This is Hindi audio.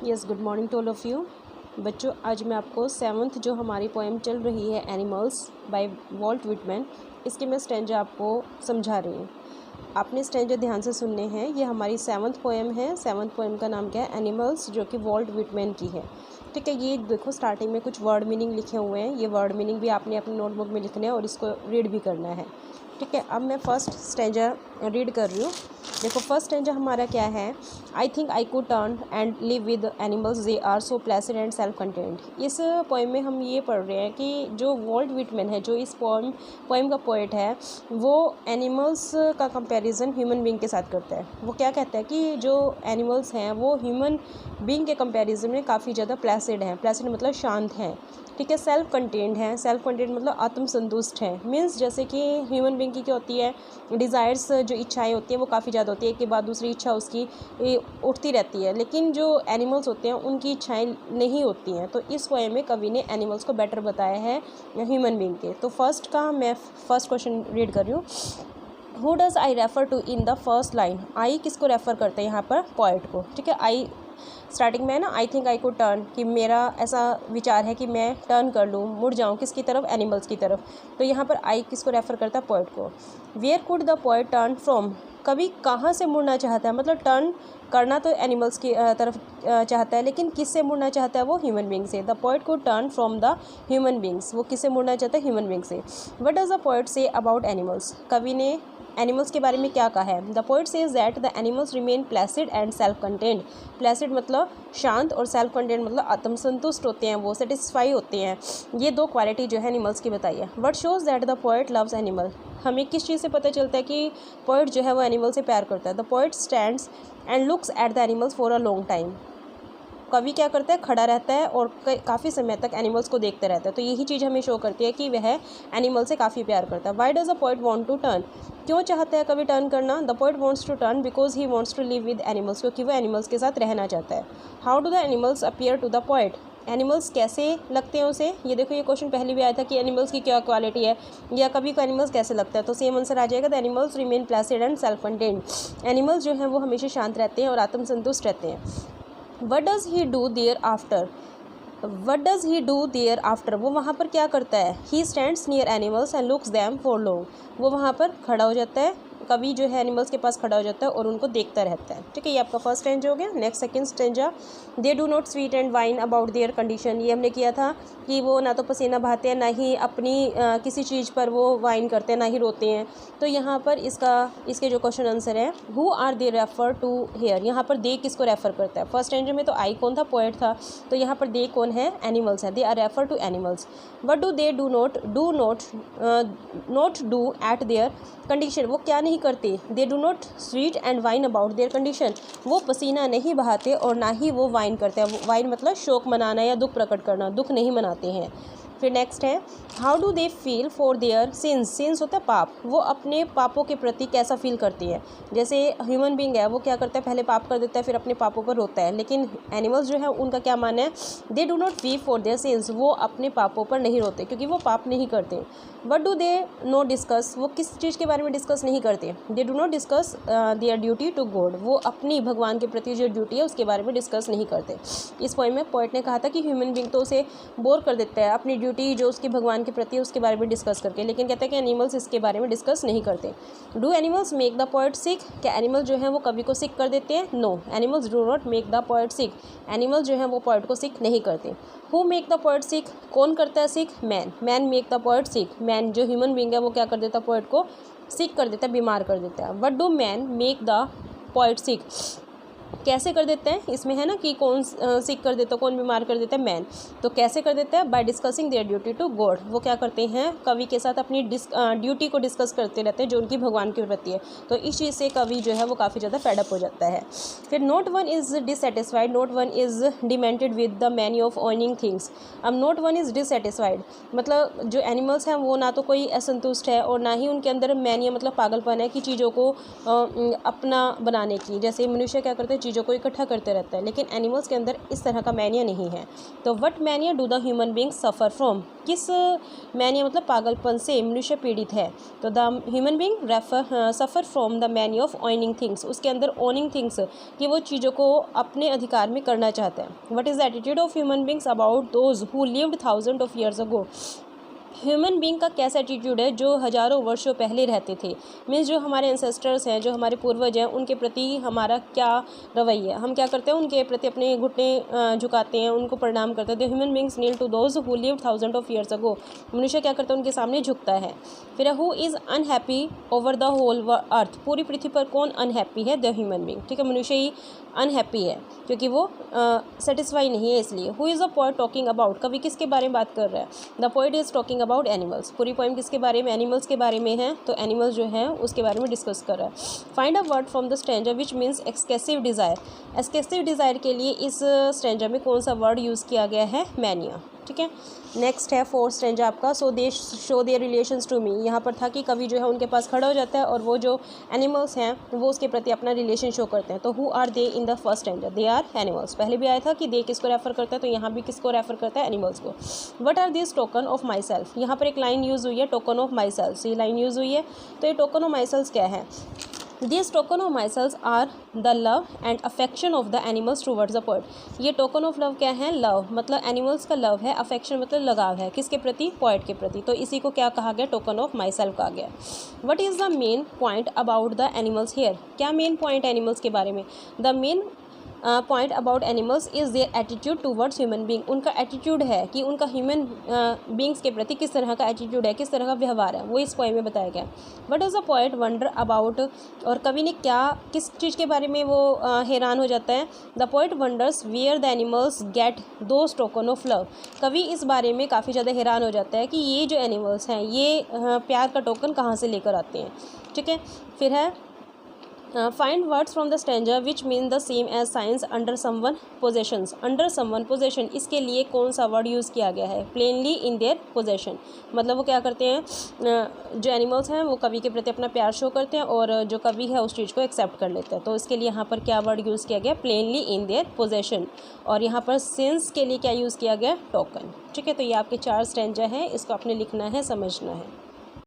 Yes, good morning to all of you. बच्चों, आज मैं आपको सेवन्थ जो हमारी पोएम चल रही है एनिमल्स बाय वॉल्ट विटमैन, इसके मैं स्टैंजा आपको समझा रही हूँ। आपने स्टैंजा ध्यान से सुनने हैं। ये हमारी सेवन्थ पोएम है। सेवन्थ पोएम का नाम क्या है? एनिमल्स, जो कि वॉल्ट विटमैन की है। ठीक है, ये देखो स्टार्टिंग में कुछ वर्ड मीनिंग लिखे हुए हैं। ये वर्ड मीनिंग भी आपने अपनी नोटबुक में लिखने हैं और इसको रीड भी करना है। ठीक है, अब मैं फर्स्ट स्टैंजा रीड कर रही हूँ। देखो, फर्स्ट स्टैंजा हमारा क्या है? I think I could turn and live with animals, they are so pleasant and self content. इस पोएम में हम ये पढ़ रहे हैं कि जो वॉल्ट विटमैन है, जो इस पोएम का पोएट है, वो एनिमल्स का कंपैरिजन ह्यूमन बीइंग के साथ करता है। वो क्या कहता है कि जो एनिमल्स हैं वो ह्यूमन बीइंग के कंपैरिजन में काफ़ी ज़्यादा प्लेसेंट हैं। प्लेसेंट मतलब शांत हैं। ठीक है, सेल्फ कंटेंट है। सेल्फ कंटेंट मतलब आत्मसंतुष्ट है। मीन्स जैसे कि ह्यूमन बीइंग की क्या होती है, डिज़ायर्स, जो इच्छाएं होती हैं वो काफ़ी ज़्यादा होती है। एक के बाद दूसरी इच्छा उसकी उठती रहती है, लेकिन जो एनिमल्स होते हैं उनकी इच्छाएं नहीं होती हैं। तो इस पोएम में कवि ने एनिमल्स को बेटर बताया है ह्यूमन बीइंग के। तो मैं फर्स्ट क्वेश्चन रीड कर रही हूँ। Who does I refer to in the first line? I किसको रेफ़र करते हैं यहाँ पर? पोएट को। ठीक है, आई स्टार्टिंग में है ना, आई थिंक आई कुड टर्न, कि मेरा ऐसा विचार है कि मैं टर्न कर लूँ, मुड़ जाऊँ किसकी तरफ? एनिमल्स की तरफ। तो यहाँ पर आई किसको रेफ़र करता है? पोएट को। Where could the poet turn from? कवि कहाँ से मुड़ना चाहता है? मतलब टर्न करना तो एनिमल्स की तरफ चाहता है, लेकिन किससे मुड़ना चाहता है वो? ह्यूमन बीइंग से। द पोएट को turn from the human beings, वो किससे मुड़ना चाहता है? ह्यूमन बींग से। What does the poet say about animals? कवि ने एनिमल्स के बारे में क्या कहा है? The poet says that the animals remain Placid and self content. Placid मतलब शांत और सेल्फ कंटेंट मतलब आत्मसंतुष्ट होते हैं, वो सेटिस्फाई होते हैं। ये दो क्वालिटी जो है एनिमल्स की बताई है। What shows that the poet loves animal? हमें किस चीज़ से पता चलता है कि पोएट जो है वो एनिमल से प्यार करता है? The poet stands and looks at the animals for a long time. कवि क्या करता है? खड़ा रहता है और काफ़ी समय तक एनिमल्स को देखते रहता है। तो यही चीज़ हमें शो करती है कि वह एनिमल से काफ़ी प्यार करता है। Why does a poet want to turn? क्यों चाहता है कवि टर्न करना? The poet wants to turn because he wants to live with animals, क्योंकि वह एनिमल्स के साथ रहना चाहता है। How do the animals appear to the poet? Animals कैसे लगते हैं उसे? ये देखो, ये क्वेश्चन पहले भी आया था कि एनिमल्स की क्या क्वालिटी है, या कभी को एनिमल्स कैसे लगता है। तो सेम आंसर आ जाएगा, the animals remain Placid and self content. Animals जो हैं वो हमेशा शांत रहते हैं और आत्मसंतुष्ट रहते हैं। What does he do their after? What does he do their after? वो वहाँ पर क्या करता है? He stands near animals and looks them for long. वो वहाँ पर खड़ा हो जाता है, कवि जो है एनिमल्स के पास खड़ा हो जाता है और उनको देखता रहता है। ठीक है, ये आपका फर्स्ट स्टैंजा हो गया। Next second stanza, they do not sweat and whine about their condition. ये हमने किया था कि वो ना तो पसीना बहाते हैं, ना ही अपनी किसी चीज़ पर वो वाइन करते हैं, ना ही रोते हैं। तो यहाँ पर इसके जो क्वेश्चन आंसर है, who are they refer to here? यहाँ पर दे किसको रेफर करता है? फर्स्ट स्टैंजा में तो आई कौन था? पोएट था। तो यहाँ पर दे कौन है? एनिमल्स है। They are refer to animals. What do they do not do at their condition? वो क्या नहीं करते? They do not sweat and whine about their condition. वो पसीना नहीं बहाते और ना ही वो वाइन करते हैं। वाइन मतलब शोक मनाना या दुख प्रकट करना, दुख नहीं मनाते हैं। फिर नेक्स्ट है, how do they feel for their since? Since होता है पाप। वो अपने पापों के प्रति कैसा फील करती है? जैसे ह्यूमन बींग है, वो क्या करता है? पहले पाप कर देता है, फिर अपने पापों पर रोता है। लेकिन एनिमल्स जो है उनका क्या मानना है? दे do not weep for their since. वो अपने पापों पर नहीं रोते क्योंकि वो पाप नहीं करते। What do they no discuss? वो किस चीज़ के बारे में डिस्कस नहीं करते? They do not discuss their duty to God. वो अपनी भगवान के प्रति जो ड्यूटी है उसके बारे में डिस्कस नहीं करते। इस पोएम में पोएट ने कहा था कि ह्यूमन बींग तो उसे बोर कर देता है अपनी ड्यूटी जो उसकी भगवान के प्रति उसके बारे में डिस्कस करके, लेकिन कहते हैं कि एनिमल्स इसके बारे में डिस्कस नहीं करते। Do animals make the poet sick? क्या एनिमल जो है वो कवि को सिक कर देते हैं? No, animals do not make the poet sick. Animal जो है वो पोएट को सिक नहीं करते। Who make the poet sick? कौन करता है sick? Man. Man make the poet sick. Man जो ह्यूमन बींग है वो क्या कर देता है? पोएट को सिक कर देता है, बीमार कर देता है। What do man make the poet sick? कैसे कर देते हैं? इसमें है ना कि कौन सिक कर देता है, कौन बीमार कर देता है? मैन। तो कैसे कर देता है? By discussing their duty to God. वो क्या करते हैं? कवि के साथ अपनी ड्यूटी को डिस्कस करते रहते हैं जो उनकी भगवान के प्रति है। तो इस चीज़ से कवि जो है वो काफ़ी ज़्यादा फेडअप हो जाता है। फिर note one is dissatisfied, note one is demented with the many of earning things. अब नोट वन इज़ डिससेटिस्फाइड मतलब जो एनिमल्स हैं वो ना तो कोई असंतुष्ट है और ना ही उनके अंदर मैनिया मतलब पागलपन है कि चीज़ों को अपना बनाने की। जैसे मनुष्य क्या करते हैं? चीज़ों को इकट्ठा करते रहता है, लेकिन एनिमल्स के अंदर इस तरह का मैनिया नहीं है। तो what mania do the human beings suffer from, किस मैनिया मतलब पागलपन से मनुष्य पीड़ित है। तो the human being suffer from the mania of owning things, उसके अंदर ओनिंग थिंग्स कि वो चीज़ों को अपने अधिकार में करना चाहता है। What is the attitude of human beings about those who lived thousand of years ago, human being का कैसा एटीट्यूड है जो हज़ारों वर्षों पहले रहते थे। मीन्स जो हमारे एंसेस्टर्स हैं, जो हमारे पूर्वज हैं, उनके प्रति हमारा क्या रवैया, हम क्या करते हैं उनके प्रति अपने घुटने झुकाते हैं, उनको प्रणाम करते हैं। The human beings kneel to those who lived thousand of years ago, मनुष्य क्या करता है उनके सामने झुकता है। फिर who is unhappy over the whole earth, पूरी पृथ्वी पर कौन अनहैप्पी है, द ह्यूमन बींग। ठीक है, मनुष्य ही अनहैप्पी है क्योंकि वो सेटिस्फाई नहीं है इसलिए। Who is a poet talking about, कवि किसके बारे में बात कर रहा है, the poet is talking about animals. पूरी पोएम किसके बारे में, एनिमल्स के बारे में है, तो एनिमल्स जो है उसके बारे में डिस्कस कर रहा है। Find a word from the stranger which means excessive desire, excessive desire के लिए इस स्ट्रेंजर में कौन सा वर्ड यूज़ किया गया है, मैनिया। ठीक है, नेक्स्ट है फोर्थ स्ट्रेंजर आपका so they show their relations to me. यहाँ पर था कि कवि जो है उनके पास खड़ा हो जाता है और वो जो एनिमल्स हैं वो उसके प्रति अपना रिलेशन शो करते हैं। तो who are they in the first stranger, they are animals. पहले भी आया था कि दे किसको रेफर करता है, तो यहाँ भी किसको रेफर करता है, एनिमल्स को। What are this token of myself, यहाँ पर एक लाइन यूज़ हुई है टोकन ऑफ माई सेल्फ, ये लाइन यूज़ हुई है। तो ये टोकन ऑफ माई सेल्फ क्या है, These token of myself are the love and affection of the animals towards the poet। ये token of love क्या है, love मतलब animals का love है, affection मतलब लगाव है, किसके प्रति, poet के प्रति। तो इसी को क्या कहा गया, token of myself कहा गया। What is the main point about the animals here, क्या main point animals के बारे में, the main point about animals is their attitude towards human being, उनका एटीट्यूड है कि उनका ह्यूमन बींग्स के प्रति किस तरह का एटीट्यूड है, किस तरह का व्यवहार है, वो इस पोएम में बताया गया। What is the poet wonder about, और कवि ने क्या किस चीज़ के बारे में वो हैरान हो जाता है, the poet wonders where the animals get those token of love, कवि इस बारे में काफ़ी ज़्यादा हैरान हो जाता है कि ये जो एनिमल्स हैं ये प्यार का टोकन कहाँ से लेकर आते हैं। ठीक है, फिर है find words from the stranger which mean the same as signs under someone possessions, under someone possession, इसके लिए कौन सा वर्ड यूज़ किया गया है, प्लेनली इन देयर पोजेशन, मतलब वो क्या करते हैं, जो एनिमल्स हैं वो कवि के प्रति अपना प्यार शो करते हैं और जो कवि है उस चीज़ को एक्सेप्ट कर लेते हैं। तो इसके लिए यहाँ पर क्या वर्ड यूज़ किया गया, प्लेनली इन देयर पोजेशन, और यहाँ पर सिंस के लिए क्या यूज़ किया गया, टोकन। ठीक है, तो ये आपके 4 स्ट्रेंजर हैं, इसको आपने लिखना है, समझना है।